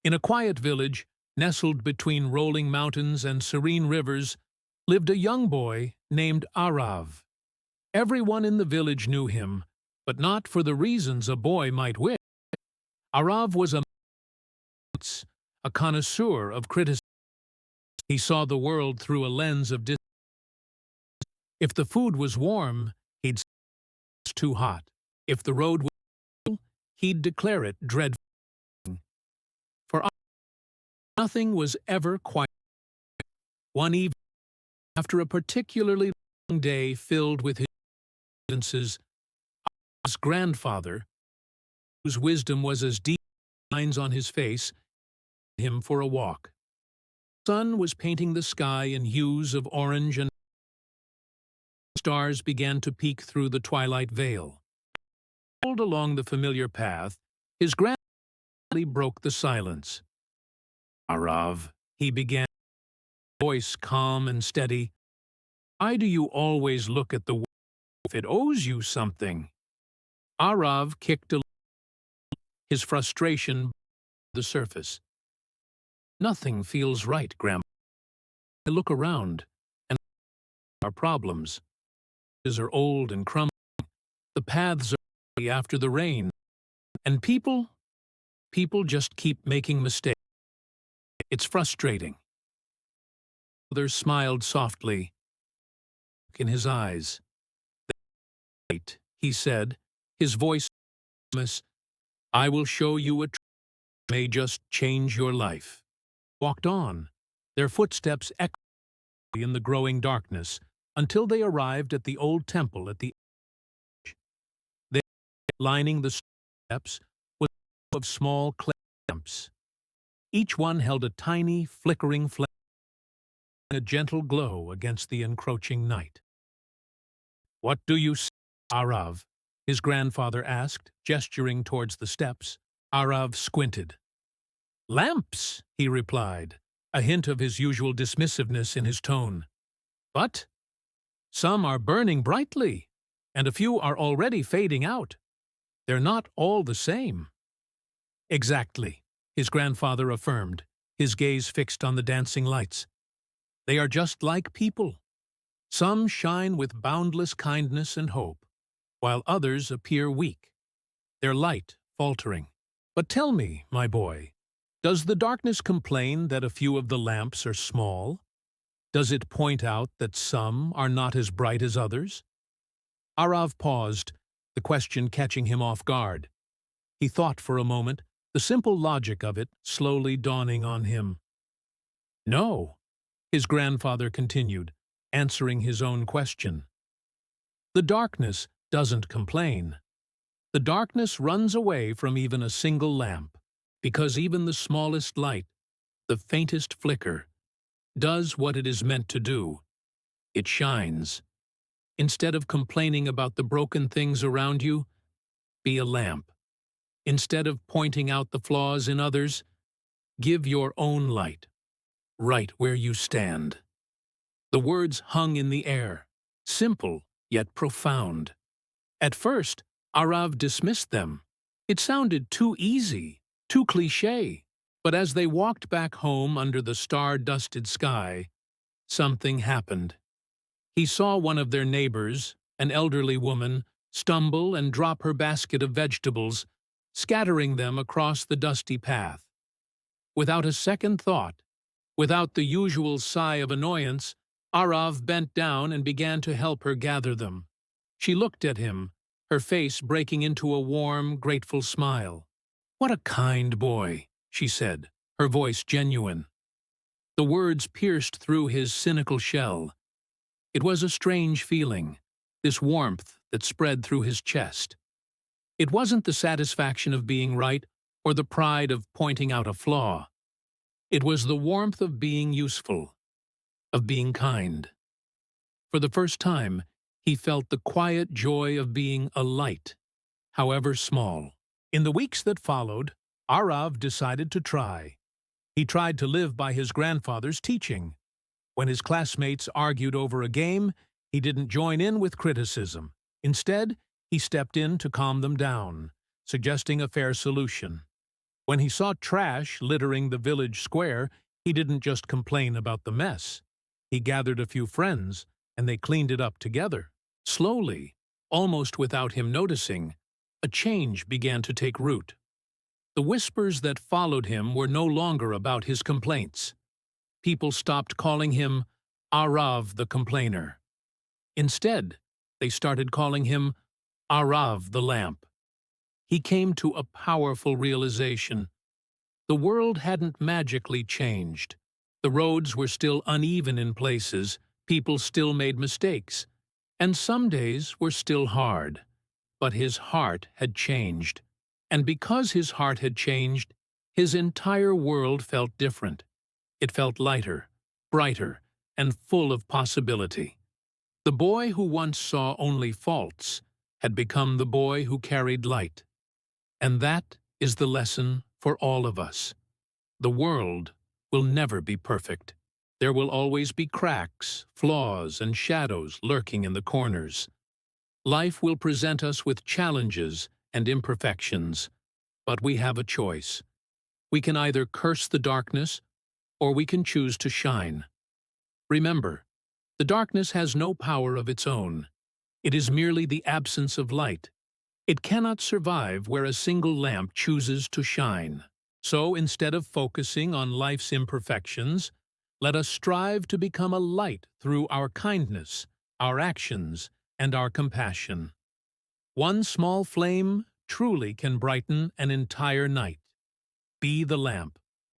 In a quiet village, nestled between rolling mountains and serene rivers, lived a young boy named Arav. Everyone in the village knew him, but not for the reasons a boy might wish. Arav was a connoisseur of criticism. He saw the world through a lens of if the food was warm, he'd say it's too hot. If the road was cool, he'd declare it dreadful. For Arav, nothing was ever quite. One evening, after a particularly long day filled with his experiences, his grandfather, whose wisdom was as deep as lines on his face, took him for a walk. The sun was painting the sky in hues of orange, and stars began to peek through the twilight veil. Rolled along the familiar path, his grandfather broke the silence. "Arav," he began, voice calm and steady, "why do you always look at the world if it owes you something?" Arav kicked his frustration to the surface. "Nothing feels right, Grandpa. I look around, and our problems are old and crumbling. The paths are after the rain, and people just keep making mistakes. It's frustrating." Father smiled softly in his eyes. "Wait," he said, his voice promise, "I will show you a truth that may just change your life." Walked on, their footsteps echoing in the growing darkness, until they arrived at the old temple at the edge. There, lining the steps, was a row of small clay lamps. Each one held a tiny, flickering flame, a gentle glow against the encroaching night. "What do you see, Arav?" his grandfather asked, gesturing towards the steps. Arav squinted. "Lamps," he replied, a hint of his usual dismissiveness in his tone. "But some are burning brightly, and a few are already fading out. They're not all the same." "Exactly," his grandfather affirmed, his gaze fixed on the dancing lights. "They are just like people. Some shine with boundless kindness and hope, while others appear weak, their light faltering. But tell me, my boy, does the darkness complain that a few of the lamps are small? Does it point out that some are not as bright as others?" Arav paused, the question catching him off guard. He thought for a moment, the simple logic of it slowly dawning on him. "No," his grandfather continued, answering his own question. "The darkness doesn't complain. The darkness runs away from even a single lamp, because even the smallest light, the faintest flicker, does what it is meant to do. It shines. Instead of complaining about the broken things around you, be a lamp. Instead of pointing out the flaws in others, give your own light, right where you stand." The words hung in the air, simple yet profound. At first, Arav dismissed them. It sounded too easy, too cliché. But as they walked back home under the star-dusted sky, something happened. He saw one of their neighbors, an elderly woman, stumble and drop her basket of vegetables, scattering them across the dusty path. Without a second thought, without the usual sigh of annoyance, Arav bent down and began to help her gather them. She looked at him, her face breaking into a warm, grateful smile. "What a kind boy," she said, her voice genuine. The words pierced through his cynical shell. It was a strange feeling, this warmth that spread through his chest. It wasn't the satisfaction of being right or the pride of pointing out a flaw. It was the warmth of being useful, of being kind. For the first time, he felt the quiet joy of being a light, however small. In the weeks that followed, Arav decided to try. He tried to live by his grandfather's teaching. When his classmates argued over a game, he didn't join in with criticism. Instead, he stepped in to calm them down, suggesting a fair solution. When he saw trash littering the village square, he didn't just complain about the mess. He gathered a few friends, and they cleaned it up together. Slowly, almost without him noticing, a change began to take root. The whispers that followed him were no longer about his complaints. People stopped calling him Arav the complainer. Instead, they started calling him Arav the lamp. He came to a powerful realization. The world hadn't magically changed. The roads were still uneven in places, people still made mistakes, and some days were still hard. But his heart had changed. And because his heart had changed, his entire world felt different. It felt lighter, brighter, and full of possibility. The boy who once saw only faults had become the boy who carried light. And that is the lesson for all of us. The world will never be perfect. There will always be cracks, flaws, and shadows lurking in the corners. Life will present us with challenges and imperfections, but we have a choice. We can either curse the darkness, or we can choose to shine. Remember, the darkness has no power of its own. It is merely the absence of light. It cannot survive where a single lamp chooses to shine. So instead of focusing on life's imperfections, let us strive to become a light through our kindness, our actions, and our compassion. One small flame truly can brighten an entire night. Be the lamp.